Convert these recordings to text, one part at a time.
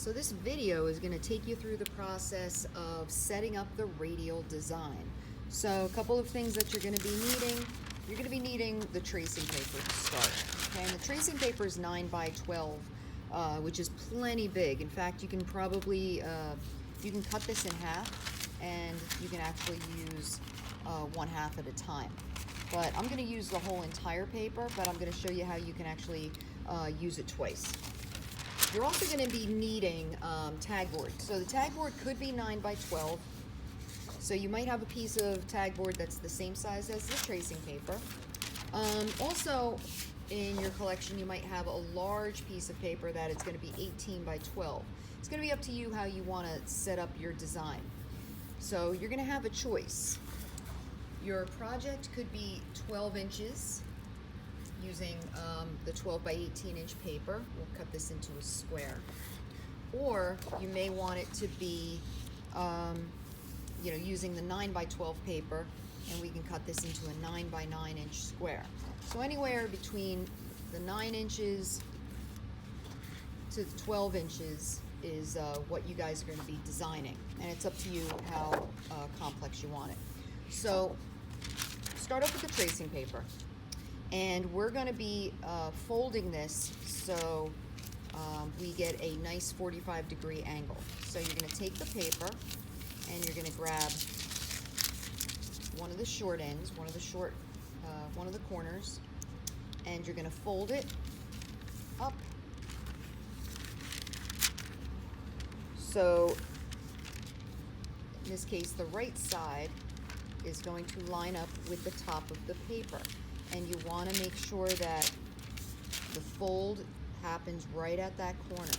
So this video is going to take you through the process of setting up the radial design. So a couple of things that you're going to be needing. You're going to be needing the tracing paper to start. Okay, and the tracing paper is 9 by 12, which is plenty big. In fact, you can probably you can cut this in half, and you can actually use 1/2 at a time. But I'm going to use the whole entire paper, but I'm going to show you how you can actually use it twice. You're also going to be needing tag board. So the tag board could be 9 by 12. So you might have a piece of tag board that's the same size as the tracing paper. Also, in your collection, you might have a large piece of paper that it's going to be 18 by 12. It's going to be up to you how you want to set up your design. So you're going to have a choice. Your project could be 12 inches using the 12 by 18 inch paper. We'll cut this into a square. Or you may want it to be using the 9 by 12 paper, and we can cut this into a 9 by 9 inch square. So anywhere between the 9 inches to 12 inches is what you guys are going to be designing, and it's up to you how complex you want it. So start off with the tracing paper, and we're going to be folding this so we get a nice 45-degree angle. So you're going to take the paper and you're going to grab one of the short ends, one of the corners, and you're going to fold it up. So in this case, the right side is going to line up with the top of the paper, and you want to make sure that the fold happens right at that corner.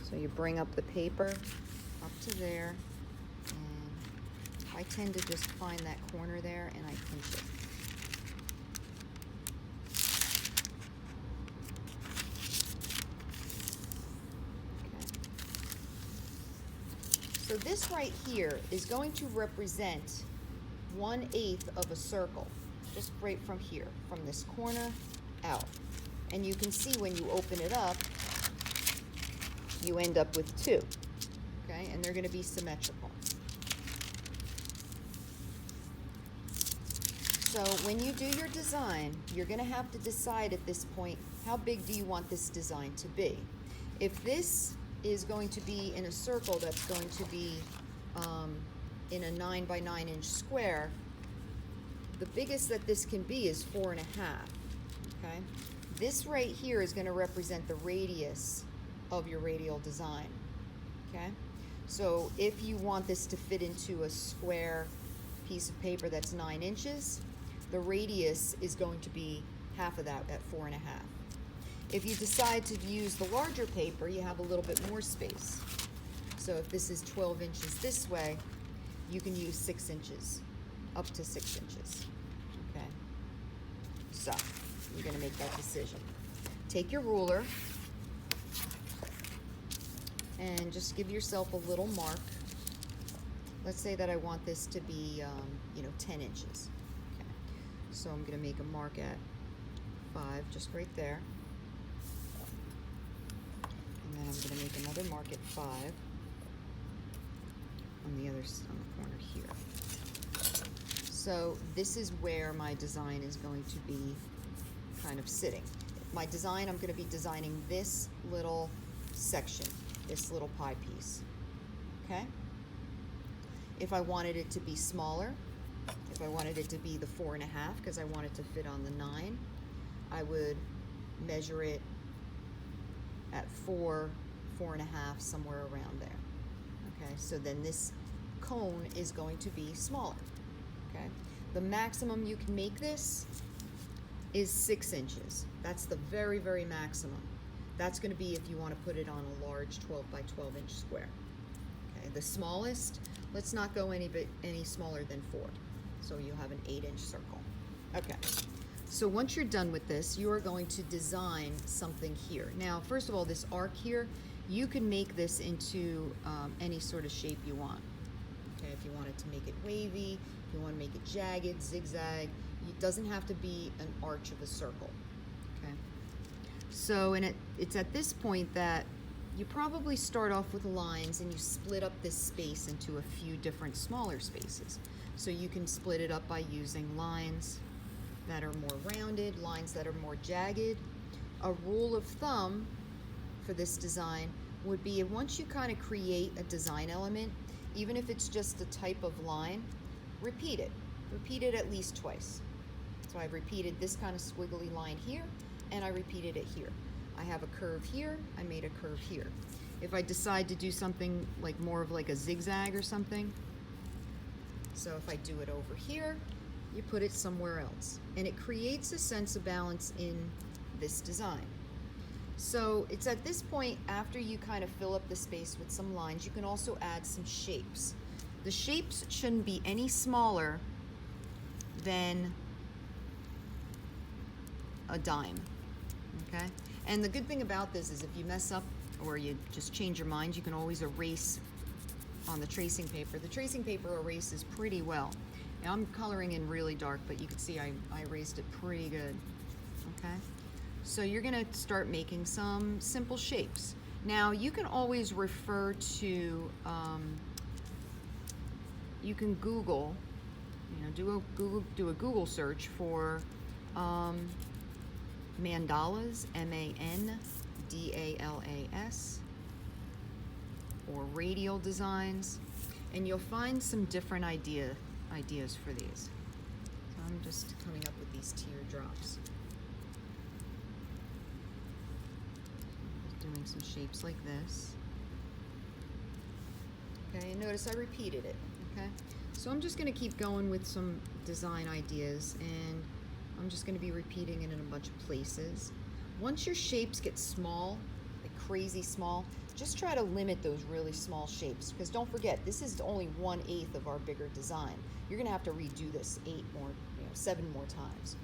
So you bring up the paper up to there, and I tend to just find that corner there and I pinch it. So this right here is going to represent 1/8 of a circle, just right from here, from this corner out. And you can see when you open it up, you end up with 2, okay? And they're going to be symmetrical. So when you do your design, you're going to have to decide at this point, how big do you want this design to be? If this is going to be in a circle that's going to be in a 9 by 9 inch square, the biggest that this can be is 4.5, okay? This right here is going to represent the radius of your radial design, okay? So if you want this to fit into a square piece of paper that's 9 inches, the radius is going to be half of that at 4.5. If you decide to use the larger paper, you have a little bit more space. So if this is 12 inches this way, you can use 6 inches, up to 6 inches, okay? So you're gonna make that decision. Take your ruler and just give yourself a little mark. Let's say that I want this to be, 10 inches. Okay. So I'm gonna make a mark at 5, just right there. And then I'm gonna make another mark at 5 on the corner here. So this is where my design is going to be kind of sitting. My design, I'm going to be designing this little section, this little pie piece, okay? If I wanted it to be smaller, if I wanted it to be the 4.5, because I want it to fit on the 9, I would measure it at 4.5, somewhere around there, okay? So then this cone is going to be smaller, okay? The maximum you can make this is 6 inches. That's the very, very maximum. That's going to be if you want to put it on a large 12 by 12 inch square. Okay, the smallest, let's not go any smaller than 4. So you'll have an 8 inch circle. Okay, so once you're done with this, you are going to design something here. Now, first of all, this arc here, you can make this into any sort of shape you want. Okay, if you wanted to make it wavy, if you want to make it jagged, zigzag, it doesn't have to be an arch of a circle. Okay, So, and it's at this point that you probably start off with lines and you split up this space into a few different smaller spaces. So you can split it up by using lines that are more rounded, lines that are more jagged. A rule of thumb for this design would be once you kind of create a design element, even if it's just a type of line, repeat it. Repeat it at least twice. So I've repeated this kind of squiggly line here, and I repeated it here. I have a curve here, I made a curve here. If I decide to do something like more of like a zigzag or something, so if I do it over here, you put it somewhere else. And it creates a sense of balance in this design. So it's at this point, after you kind of fill up the space with some lines, you can also add some shapes. The shapes shouldn't be any smaller than a dime, okay? And the good thing about this is if you mess up or you just change your mind, you can always erase on the tracing paper. The tracing paper erases pretty well. Now I'm coloring in really dark, but you can see I erased it pretty good, okay? So you're gonna start making some simple shapes. Now you can always refer to, you can Google, do a Google search for mandalas, M-A-N-D-A-L-A-S, or radial designs, and you'll find some different ideas for these. So I'm just coming up with these teardrops. Doing some shapes like this. Okay, and notice I repeated it, okay? So I'm just gonna keep going with some design ideas, and I'm just gonna be repeating it in a bunch of places. Once your shapes get small, like crazy small, just try to limit those really small shapes, because don't forget, this is only 1/8 of our bigger design. You're gonna have to redo this 7 more times.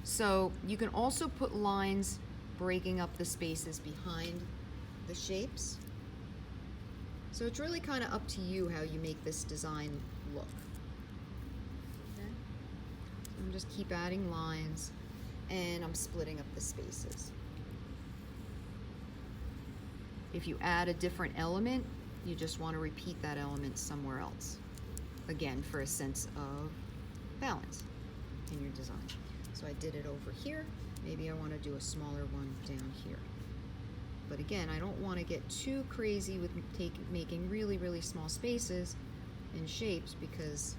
So you can also put lines breaking up the spaces behind the shapes. So it's really kind of up to you how you make this design look. Okay? So I'm just keep adding lines, and I'm splitting up the spaces. If you add a different element, you just want to repeat that element somewhere else. Again, for a sense of balance in your design. So I did it over here. Maybe I want to do a smaller one down here. But again, I don't want to get too crazy with making really, really small spaces and shapes, because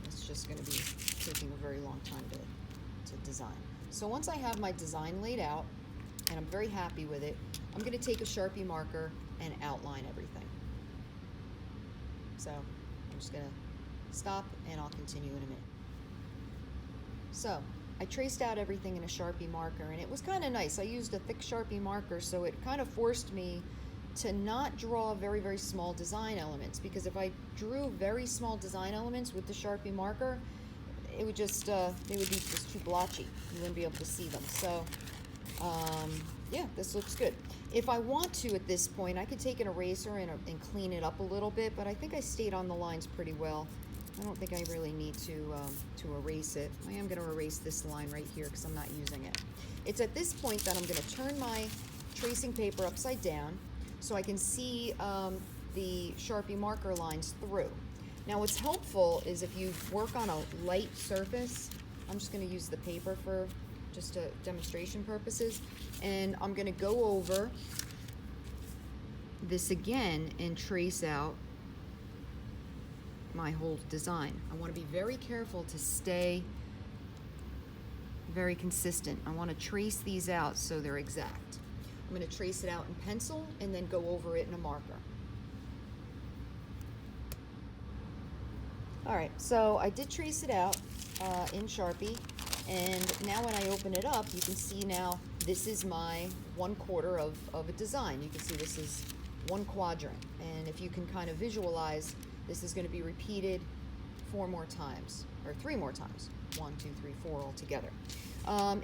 it's just going to be taking a very long time to design. So once I have my design laid out, and I'm very happy with it, I'm going to take a Sharpie marker and outline everything. So I'm just going to stop, and I'll continue in a minute. So I traced out everything in a Sharpie marker, and it was kind of nice. I used a thick Sharpie marker, so it kind of forced me to not draw very, very small design elements, because if I drew very small design elements with the Sharpie marker, it would just, they would be just too blotchy. You wouldn't be able to see them. So, yeah, this looks good. If I want to at this point, I could take an eraser and clean it up a little bit, but I think I stayed on the lines pretty well. I don't think I really need to erase it. I am going to erase this line right here because I'm not using it. It's at this point that I'm going to turn my tracing paper upside down so I can see the Sharpie marker lines through. Now what's helpful is if you work on a light surface, I'm just going to use the paper for just demonstration purposes, and I'm going to go over this again and trace out my whole design. I want to be very careful to stay very consistent. I want to trace these out so they're exact. I'm going to trace it out in pencil and then go over it in a marker. Alright, so I did trace it out in Sharpie, and now when I open it up, you can see now this is my 1/4 of a design. You can see this is 1 quadrant, and if you can kind of visualize, this is going to be repeated 4 more times, or 3 more times. 1, 2, 3, 4 all together.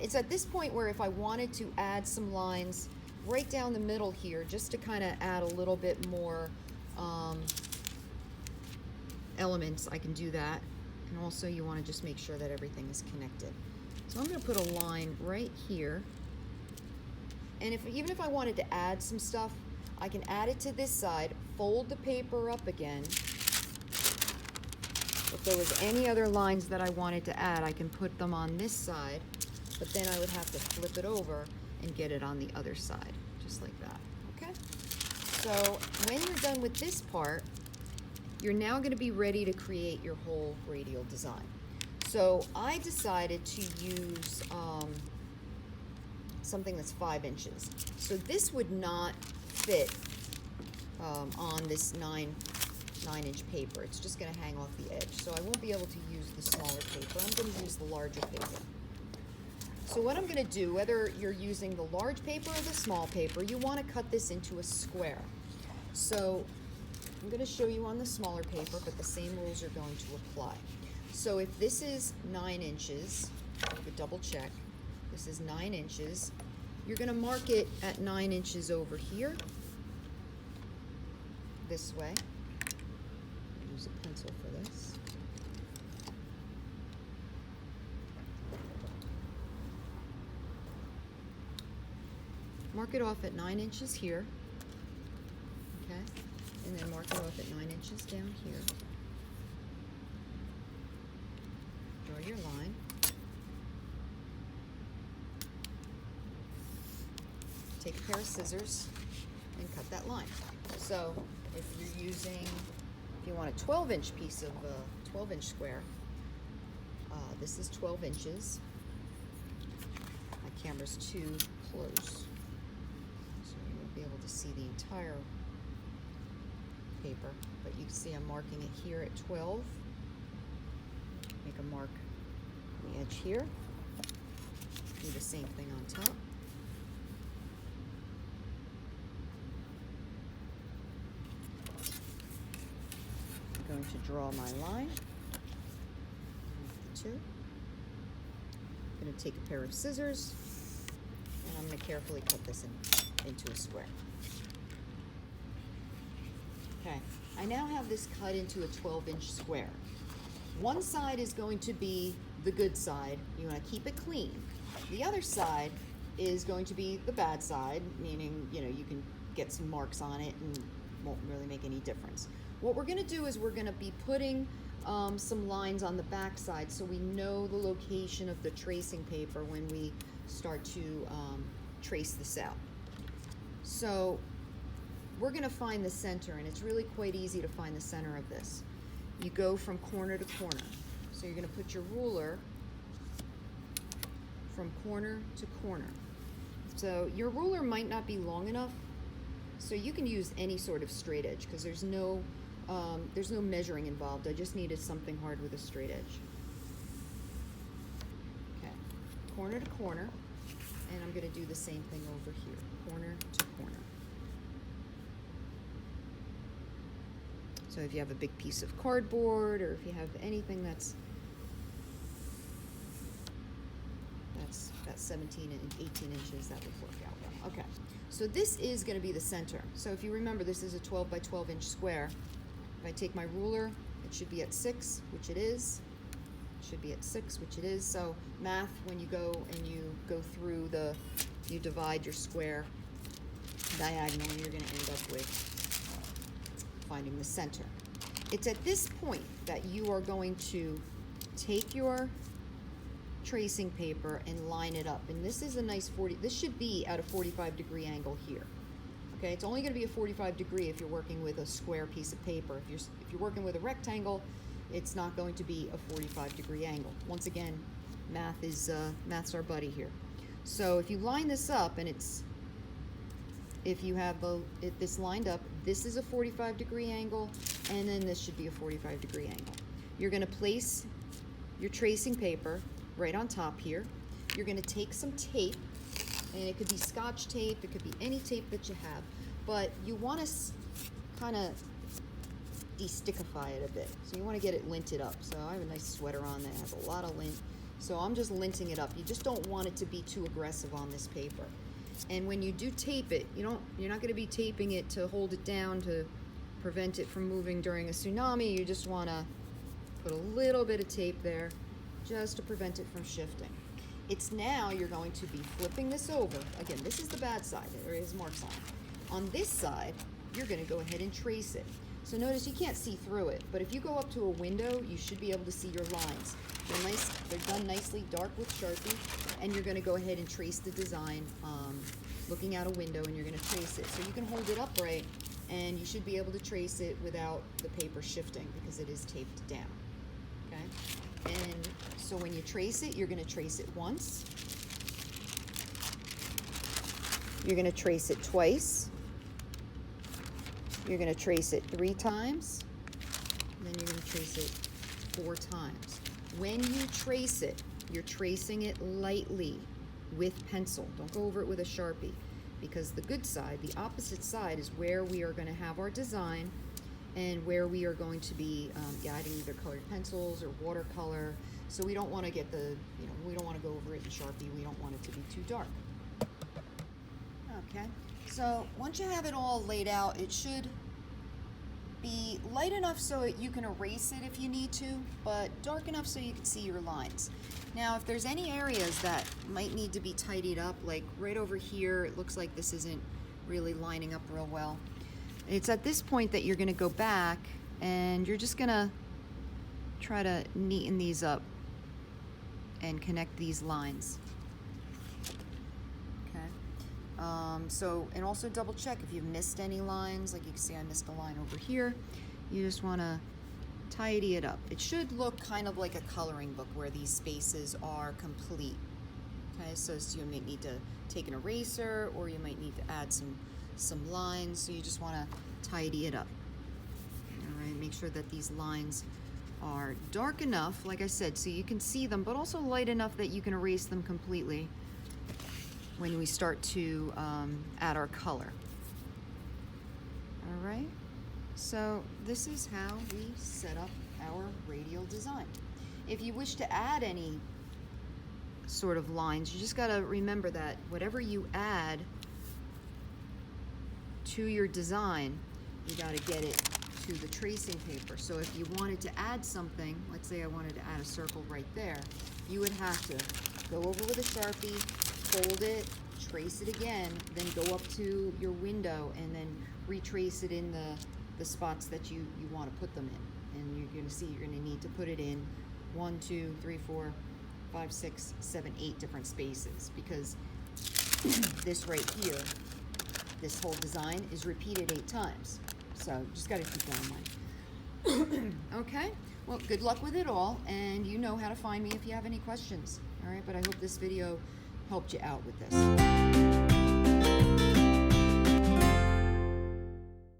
It's at this point where if I wanted to add some lines right down the middle here, just to kind of add a little bit more elements, I can do that. And also you want to just make sure that everything is connected. So I'm going to put a line right here. And even if I wanted to add some stuff, I can add it to this side, fold the paper up again. If there was any other lines that I wanted to add, I can put them on this side, but then I would have to flip it over and get it on the other side, just like that, okay? So when you're done with this part, you're now gonna be ready to create your whole radial design. So I decided to use something that's 5 inches. So this would not fit on this 9-inch paper. It's just gonna hang off the edge. So I won't be able to use the smaller paper. I'm gonna use the larger paper. So what I'm gonna do, whether you're using the large paper or the small paper, you wanna cut this into a square. So I'm gonna show you on the smaller paper, but the same rules are going to apply. So if this is 9 inches, you could double check, this is 9 inches, you're gonna mark it at 9 inches over here, this way. Use a pencil for this. Mark it off at 9 inches here, okay? And then mark it off at 9 inches down here. Draw your line. Take a pair of scissors and cut that line. So if you're using, if you want a 12-inch piece of 12-inch square, this is 12 inches. My camera's too close, so you won't be able to see the entire paper, but you can see I'm marking it here at 12. Make a mark on the edge here. Do the same thing on top. I'm going to draw my line. 2. I'm going to take a pair of scissors and I'm going to carefully cut this into a square. Okay, I now have this cut into a 12-inch square. One side is going to be the good side. You want to keep it clean. The other side is going to be the bad side, meaning, you know, you can get some marks on it and won't really make any difference. What we're going to do is we're going to be putting some lines on the back side so we know the location of the tracing paper when we start to trace this out. So we're going to find the center, and it's really quite easy to find the center of this. You go from corner to corner. So you're going to put your ruler from corner to corner. So your ruler might not be long enough, so you can use any sort of straight edge because there's no measuring involved. I just needed something hard with a straight edge. Okay, corner to corner, and I'm going to do the same thing over here, corner to corner. So if you have a big piece of cardboard, or if you have anything that's 17 and 18 inches, that would work out well. Okay, so this is going to be the center. So if you remember, this is a 12 by 12 inch square. If I take my ruler, it should be at 6, which it is. It should be at 6, which it is. So math, when you go and you go through you divide your square diagonally, you're going to end up with finding the center. It's at this point that you are going to take your tracing paper and line it up. And this is a nice this should be at a 45-degree angle here. Okay, it's only going to be a 45-degree if you're working with a square piece of paper. If you're working with a rectangle, it's not going to be a 45-degree angle. Once again, math's our buddy here. So if you line this up and if you have this lined up, this is a 45-degree angle, and then this should be a 45-degree angle. You're going to place your tracing paper right on top here. You're going to take some tape, and it could be Scotch tape, it could be any tape that you have, but you want to kind of de-stickify it a bit. So you want to get it linted up. So I have a nice sweater on that has a lot of lint. So I'm just linting it up. You just don't want it to be too aggressive on this paper. And when you do tape it, you're not going to be taping it to hold it down to prevent it from moving during a tsunami. You just want to put a little bit of tape there just to prevent it from shifting. It's now you're going to be flipping this over. Again, this is the bad side. There is marks on it. On this side, you're going to go ahead and trace it. So notice you can't see through it, but if you go up to a window, you should be able to see your lines. They're nice. They're done nicely dark with Sharpie, and you're going to go ahead and trace the design looking out a window, and you're going to trace it. So you can hold it upright, and you should be able to trace it without the paper shifting because it is taped down. Okay? And so when you trace it, you're going to trace it once. You're going to trace it twice. You're going to trace it 3 times. And then you're going to trace it 4 times. When you trace it, you're tracing it lightly with pencil. Don't go over it with a Sharpie, because the good side, the opposite side, is where we are going to have our design and where we are going to be adding either colored pencils or watercolor. So we don't want to get the, we don't want to go over it in Sharpie. We don't want it to be too dark. Okay, so once you have it all laid out, it should be light enough so you can erase it if you need to, but dark enough so you can see your lines. Now, if there's any areas that might need to be tidied up, like right over here, it looks like this isn't really lining up real well. It's at this point that you're going to go back and you're just going to try to neaten these up and connect these lines. And also double check if you've missed any lines. Like you can see I missed a line over here. You just want to tidy it up. It should look kind of like a coloring book where these spaces are complete. Okay, so you might need to take an eraser, or you might need to add some lines. So you just want to tidy it up. All right, make sure that these lines are dark enough, like I said, so you can see them, but also light enough that you can erase them completely when we start to add our color. All right, so this is how we set up our radial design. If you wish to add any sort of lines, you just got to remember that whatever you add to your design, you got to get it to the tracing paper. So if you wanted to add something, let's say I wanted to add a circle right there, you would have to go over with a Sharpie, fold it, trace it again, then go up to your window and then retrace it in the spots that you want to put them in. And you're going to see you're going to need to put it in 1, 2, 3, 4, 5, 6, 7, 8 different spaces, because this right here, this whole design is repeated 8 times. So just got to keep that in mind. Okay, well, good luck with it all, and you know how to find me if you have any questions. All right, but I hope this video helped you out with this.